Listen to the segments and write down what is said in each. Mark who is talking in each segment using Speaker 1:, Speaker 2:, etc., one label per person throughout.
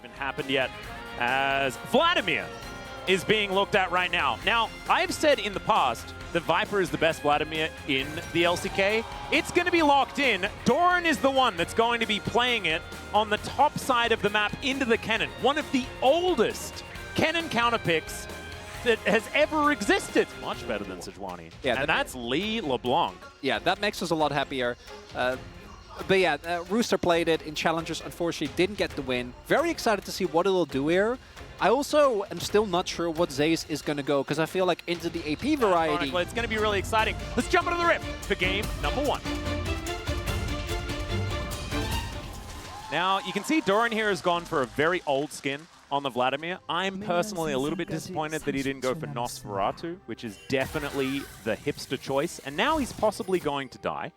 Speaker 1: even happened yet, as Vladimir is being looked at right now. Now, I've said in the past that Viper is the best Vladimir in the LCK. It's going to be locked in. Doran is the one that's going to be playing it on the top side of the map into the cannon. One of the oldest cannon counterpicks that has ever existed. Much better than Sejuani. Yeah, and that's Lee LeBlanc.
Speaker 2: Yeah, that makes us a lot happier. But yeah, Rooster played it in Challengers, unfortunately didn't get the win. Very excited to see what it'll do here. I also am still not sure what Zaze is going to go, because I feel like into the AP variety.
Speaker 1: Well, it's going to be really exciting. Let's jump into the rip for game number 1. Now, you can see Doran here has gone for a very old skin on the Vladimir. I'm personally a little bit disappointed that he didn't go for Nosferatu, which is definitely the hipster choice. And now he's possibly going to die.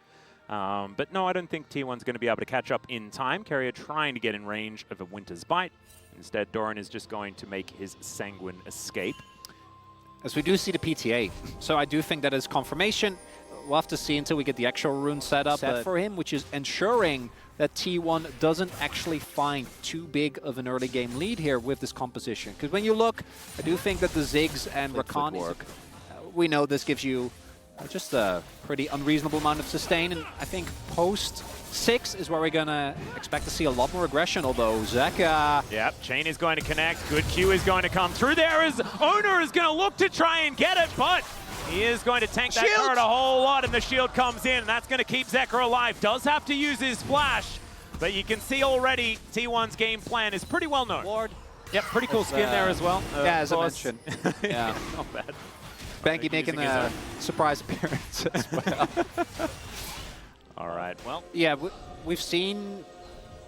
Speaker 1: But no, I don't think T1's going to be able to catch up in time. Carrier trying to get in range of a Winter's Bite. Instead, Doran is just going to make his Sanguine escape.
Speaker 2: As we do see the PTA. So I do think that is confirmation. We'll have to see until we get the actual rune set up for him, which is ensuring that T1 doesn't actually find too big of an early game lead here with this composition. Because when you look, I do think that the Ziggs and Rakan, we know this gives you just a pretty unreasonable amount of sustain. And I think post 6 is where we're going to expect to see a lot more aggression, although Zeka...
Speaker 1: Yep, Chain is going to connect. Good Q is going to come through there as Owner is going to look to try and get it, but he is going to tank that turret a whole lot, and the shield comes in. That's going to keep Zeker alive. Does have to use his flash, but you can see already T1's game plan is pretty well known.
Speaker 2: Ward.
Speaker 1: Yep, pretty cool skin there as well.
Speaker 2: Yeah, as I mentioned.
Speaker 1: Yeah, not bad.
Speaker 2: Banky making a surprise appearance as well.
Speaker 1: All right, well.
Speaker 2: Yeah, we've seen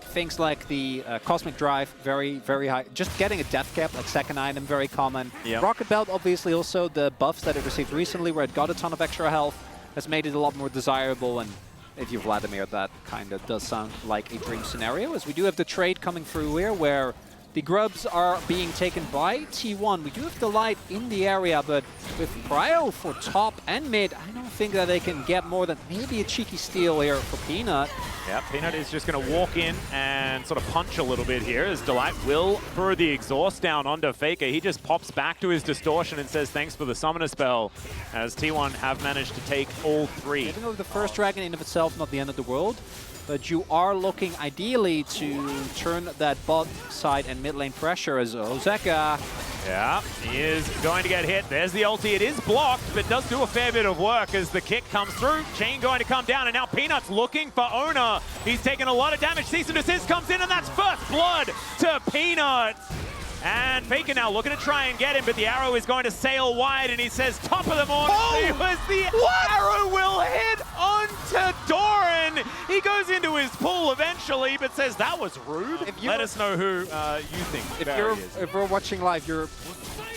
Speaker 2: things like the Cosmic Drive, very, very high. Just getting a death cap, like second item, very common. Yep. Rocket Belt, obviously, also the buffs that it received recently, where it got a ton of extra health, has made it a lot more desirable. And if you Vladimir, that kind of does sound like a dream scenario, as we do have the trade coming through here, where the grubs are being taken by T1. We do have the light in the area, but with Prio for top and mid, I don't think that they can get more than maybe a cheeky steal here for Peanut.
Speaker 1: Yeah, Peanut is just going to walk in and sort of punch a little bit here, as Delight will throw the exhaust down onto Faker. He just pops back to his distortion and says thanks for the summoner spell, as T1 have managed to take all 3.
Speaker 2: Getting over the first dragon in of itself, not the end of the world. But you are looking ideally to turn that bot side and mid lane pressure as Ozeka.
Speaker 1: Yeah, he is going to get hit. There's the ulti. It is blocked, but does do a fair bit of work as the kick comes through. Chain going to come down, and now Peanut's looking for Owner. He's taking a lot of damage. Cease and desist comes in, and that's first blood to Peanut. And Faker now looking to try and get him, but the arrow is going to sail wide, and he says, top of the morning. Arrow will hit onto Doran. He goes into his pool eventually, but says that was rude. Let us know who you think
Speaker 2: if we're watching live, you're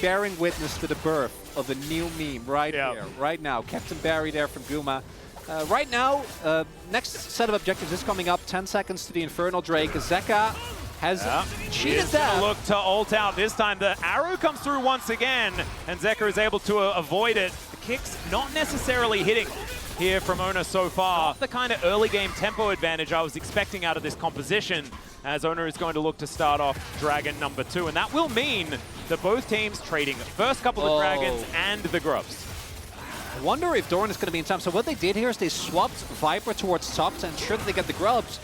Speaker 2: bearing witness to the birth of a new meme right here, right now. Captain Barry there from Guma. Right now, next set of objectives is coming up. 10 seconds to the Infernal Drake. Zeka has cheated that.
Speaker 1: Look to ult out this time. The arrow comes through once again, and Zeker is able to avoid it. The kick's not necessarily hitting here from Owner so far. Not the kind of early game tempo advantage I was expecting out of this composition, as Owner is going to look to start off Dragon number 2, and that will mean that both teams trading the first couple of dragons and the grubs.
Speaker 2: I wonder if Doran is going to be in time. So what they did here is they swapped Viper towards top to ensure that they get the grubs.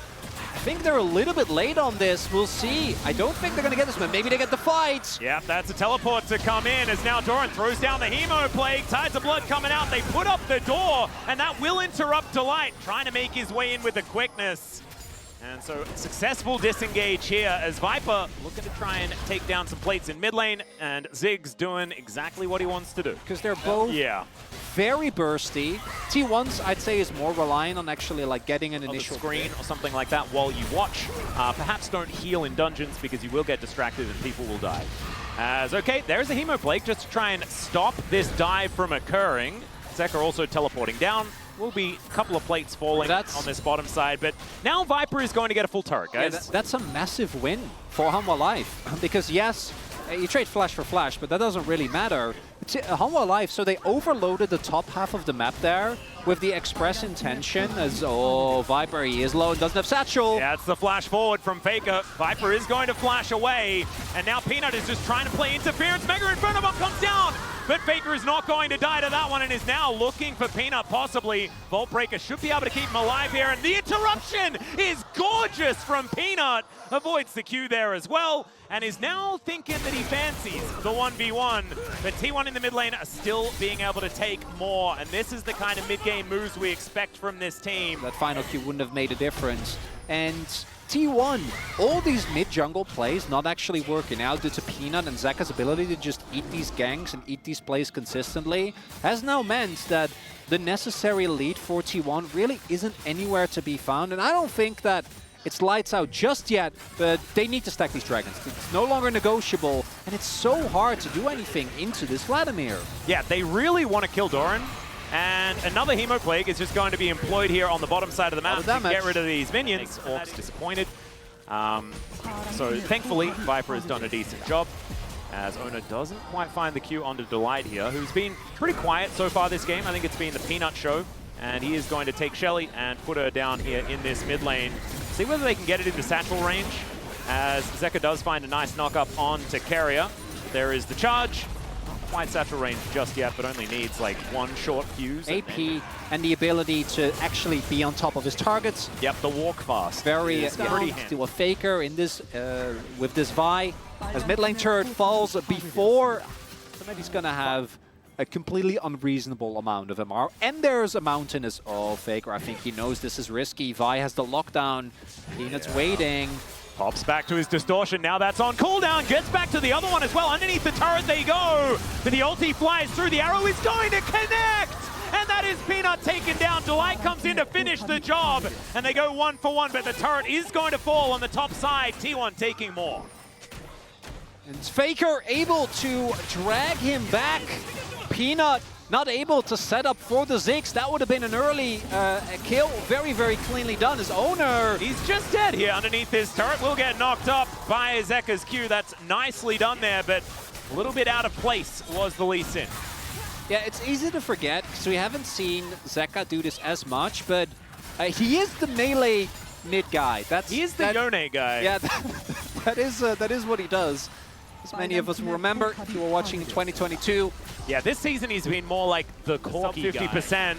Speaker 2: I think they're a little bit late on this. We'll see. I don't think they're going to get this, but maybe they get the fight.
Speaker 1: Yeah, that's a teleport to come in, as now Doran throws down the Hemo Plague. Tides of Blood coming out. They put up the door, and that will interrupt Delight, trying to make his way in with the quickness. And so successful disengage here, as Viper looking to try and take down some plates in mid lane, and Ziggs doing exactly what he wants to do.
Speaker 2: Because they're both very bursty. T1's, I'd say, is more reliant on actually like getting an initial
Speaker 1: screen or something like that while you watch. Perhaps don't heal in dungeons, because you will get distracted and people will die. As okay, there's a Hemo Plague just to try and stop this dive from occurring. Zeker also teleporting down. Will be a couple of plates falling on this bottom side, but now Viper is going to get a full turret, guys.
Speaker 2: Yeah, that's a massive win for Hanwha Life, because yes, you trade flash for flash, but that doesn't really matter. Hanwha Life, so they overloaded the top half of the map there with the express intention as, oh, Viper, he is low and doesn't have Satchel.
Speaker 1: Yeah, it's the flash forward from Faker. Viper is going to flash away, and now Peanut is just trying to play interference. Mega Inferno Bomb comes down, but Faker is not going to die to that one and is now looking for Peanut, possibly. Vault Breaker should be able to keep him alive here, and the interruption is gorgeous from Peanut. Avoids the Q there as well, and is now thinking that he fancies the 1v1. But T1 in the mid lane are still being able to take more, and this is the kind of mid-game moves we expect from this team.
Speaker 2: That final Q wouldn't have made a difference. And T1, all these mid-jungle plays not actually working out due to Peanut and Zeka's ability to just eat these ganks and eat these plays consistently, has now meant that the necessary lead for T1 really isn't anywhere to be found. And I don't think that it's lights out just yet, but they need to stack these dragons. It's no longer negotiable, and it's so hard to do anything into this Vladimir.
Speaker 1: Yeah, they really want to kill Doran, and another Hemo Plague is just going to be employed here on the bottom side of the map to get rid of these minions. Orcs disappointed. So thankfully, Viper has done a decent job, as Ona doesn't quite find the Q onto Delight here, who's been pretty quiet so far this game. I think it's been the Peanut show, and he is going to take Shelly and put her down here in this mid lane. See whether they can get it into satchel range, as Zeka does find a nice knock-up onto Carrier. There is the charge. Not quite satchel range just yet, but only needs like one short fuse.
Speaker 2: AP and the ability to actually be on top of his targets.
Speaker 1: Yep, the walk fast.
Speaker 2: Very pretty to a Faker in this with this Vi. As mid lane turret falls before, maybe he's gonna have a completely unreasonable amount of MR. And there's a mountain as, oh, Faker, I think he knows this is risky. Vi has the lockdown. Peanut's waiting.
Speaker 1: Pops back to his distortion, now that's on cooldown, gets back to the other one as well. Underneath the turret they go, but the ulti flies through, the arrow is going to connect! And that is Peanut taken down. Delight comes in to finish the job, and they go 1 for 1, but the turret is going to fall on the top side. T1 taking more.
Speaker 2: And Faker able to drag him back. Peanut not able to set up for the Ziggs. That would have been an early kill. Very, very cleanly done. His owner,
Speaker 1: he's just dead here underneath this turret. Will get knocked up by Zeka's Q. That's nicely done there, but a little bit out of place was the Lee Sin.
Speaker 2: Yeah, it's easy to forget because we haven't seen Zeka do this as much, but he is the melee mid guy.
Speaker 1: He is the Yone guy.
Speaker 2: Yeah, that is what he does. As many of us will remember, if you were watching in 2022.
Speaker 1: Yeah, this season he's been more like the sub 50%.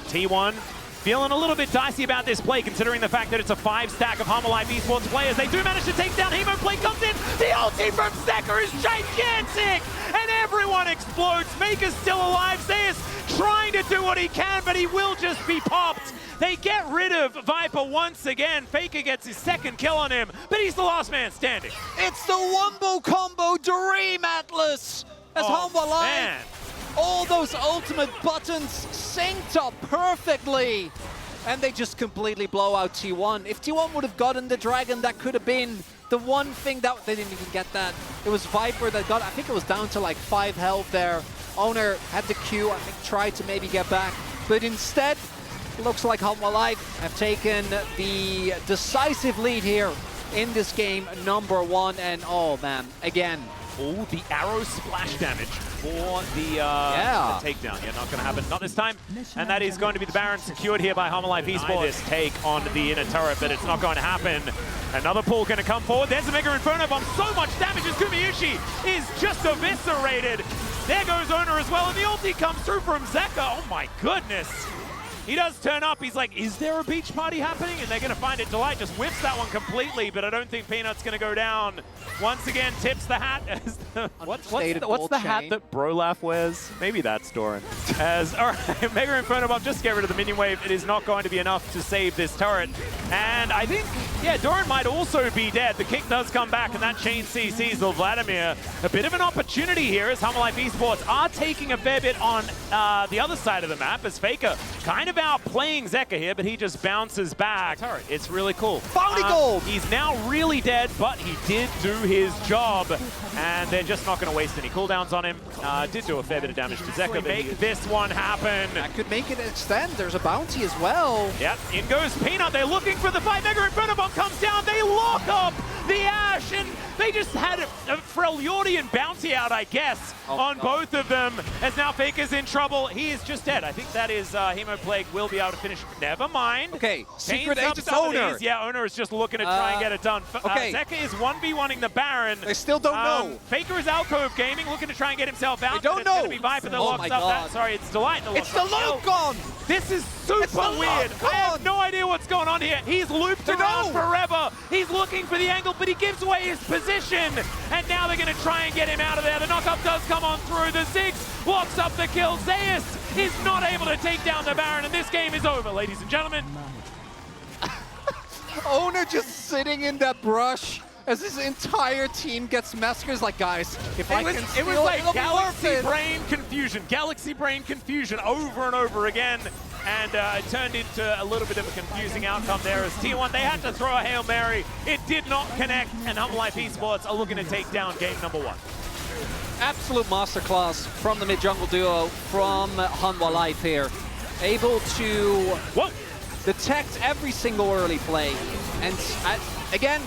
Speaker 1: T1 feeling a little bit dicey about this play, considering the fact that it's a 5-stack of Hanwha Life Esports players. They do manage to take down Hemo. Play comes in. The ulti from Zeka is gigantic, and everyone explodes. Maker's still alive. Zeus trying to do what he can, but he will just be popped. They get rid of Viper once again. Faker gets his second kill on him, but he's the last man standing.
Speaker 2: It's the Wombo combo Dream Atlas as Hanwha Life. All those ultimate buttons synced up perfectly. And they just completely blow out T1. If T1 would have gotten the dragon, that could have been the one thing that they didn't even get that. It was Viper that got, I think it was down to like 5 health there. Owner had the Q, I think tried to maybe get back. But instead, looks like Hanwha Life have taken the decisive lead here in this game, number 1. And oh man, again.
Speaker 1: Oh, the arrow splash damage for the takedown. Yeah, not going to happen. Not this time. And that is going to be the Baron secured here by Hanwha Life Esports. This take on the inner turret, but it's not going to happen. Another pull going to come forward. There's a Mega Inferno Bomb. So much damage as Gumayushi is just eviscerated. There goes Owner as well, and the ulti comes through from Zeka. Oh my goodness. He does turn up. He's like, is there a beach party happening? And they're going to find it. Delight just whips that one completely, but I don't think Peanut's going to go down. Once again, tips the hat. As the, what's the hat that Brolaf wears? Maybe that's Doran. All right, Mega Inferno Bomb, just get rid of the minion wave. It is not going to be enough to save this turret. And I think, yeah, Doran might also be dead. The kick does come back, and that chain CCs the Vladimir. A bit of an opportunity here as Hanwha Life Esports are taking a fair bit on the other side of the map as Faker kind of outplaying Zeka here, but he just bounces back. It's really cool.
Speaker 2: Bounty gold!
Speaker 1: He's now really dead, but he did do his job, and they're just not going to waste any cooldowns on him. Did do a fair bit of damage to Zeka. Make this one happen.
Speaker 2: That could make it extend. There's a bounty as well.
Speaker 1: Yep, in goes Peanut. They're looking for the fight. Mega Inferno Bomb comes down. They lock up the Ash, and they just had a Freljordian bounty out, I guess, on both of them, as now Faker's in trouble. He is just dead. I think that is Hemoplague will be able to finish. Never mind.
Speaker 3: Okay, Secret
Speaker 1: Chains up
Speaker 3: Agent
Speaker 1: some of
Speaker 3: Owner.
Speaker 1: these. Yeah, Owner is just looking to try and get it done.
Speaker 3: Okay.
Speaker 1: Zeka is 1v1ing the Baron.
Speaker 3: They still don't know.
Speaker 1: Faker is Alcove Gaming, looking to try and get himself out.
Speaker 3: They don't
Speaker 1: It's going
Speaker 3: know.
Speaker 1: to be Viper that
Speaker 2: Oh
Speaker 1: locks
Speaker 2: my
Speaker 1: up that.
Speaker 2: God.
Speaker 1: Sorry, it's Delight that
Speaker 3: It's
Speaker 1: locks
Speaker 3: the
Speaker 1: up.
Speaker 3: loop gone!
Speaker 1: This is
Speaker 3: It's
Speaker 1: super
Speaker 3: the
Speaker 1: weird.
Speaker 3: lock
Speaker 1: I have
Speaker 3: on.
Speaker 1: no idea what's going on here. He's looped around forever. He's looking for the angle, but he gives away his position. And now they're going to try and get him out of there. The knockup does come on through. The Ziggs locks up the kill. Zeus is not able to take down the Baron, and this game is over, ladies and gentlemen.
Speaker 3: Owner just sitting in that brush as his entire team gets massacred. Like, guys, if I can steal
Speaker 1: It was like
Speaker 3: it'll be worth
Speaker 1: Galaxy
Speaker 3: it.
Speaker 1: Brain confusion over and over again. And it turned into a little bit of a confusing outcome there as T1, they had to throw a Hail Mary. It did not connect, and Humble Life Esports are looking to take down game number 1.
Speaker 2: Absolute masterclass from the mid-jungle duo from Hanwha Life here. Able to detect every single early play. And again,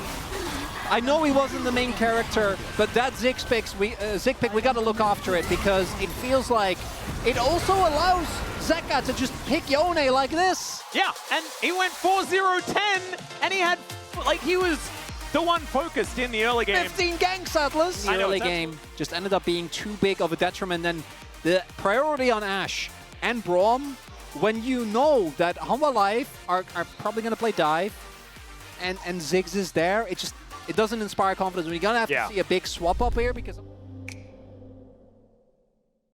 Speaker 2: I know he wasn't the main character, but that Zig pick, we got to look after it because it feels like it also allows Zeka to just pick Yone like this.
Speaker 1: Yeah, and he went 4-0-10, and he had, like, he was the one focused in the early game.
Speaker 3: 15 ganks, Atlas.
Speaker 2: The early game just ended up being too big of a detriment. And the priority on Ashe and Braum, when you know that Hanwha Life are probably going to play dive, and Ziggs is there, it doesn't inspire confidence. We're going to have to see a big swap up here because